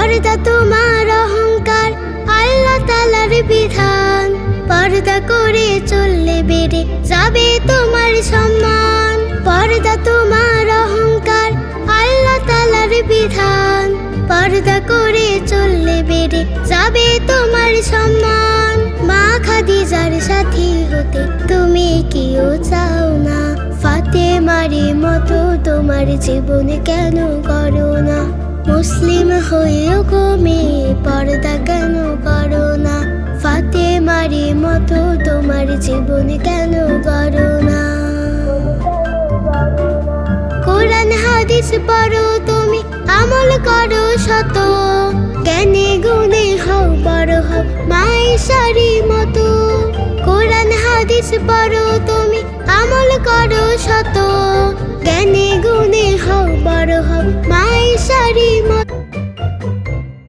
পর্দা তোমার অহংকার, আল্লাহ তাআলার বিধান। পর্দা করে চললে বেড়ে যাবে তোমার সম্মান। পর্দা তোমার অহংকার, আল্লাহ তাআলার বিধান। পর্দা করে চললে বেড়ে যাবে তোমার সম্মান। মা খাদিজার সাথী হতে তুমি কেউ চাও না, ফাতেমার মতো তোমার জীবন কেন করো না? মুসলিম হয়েও গো মেয়ে পর্দা কেন করো না? ফাতেমার মতো তোমার জীবন কেন করো না? কোরআন হাদিস পড়ো তুমি, আমল করো শত, জ্ঞানে গুণে হও বড় হও মায়েশার মতো। কোরআন হাদিস পড়ো তুমি, আমল করো শত, জ্ঞানে গুণে হও বড় হও মায়েশার মতো।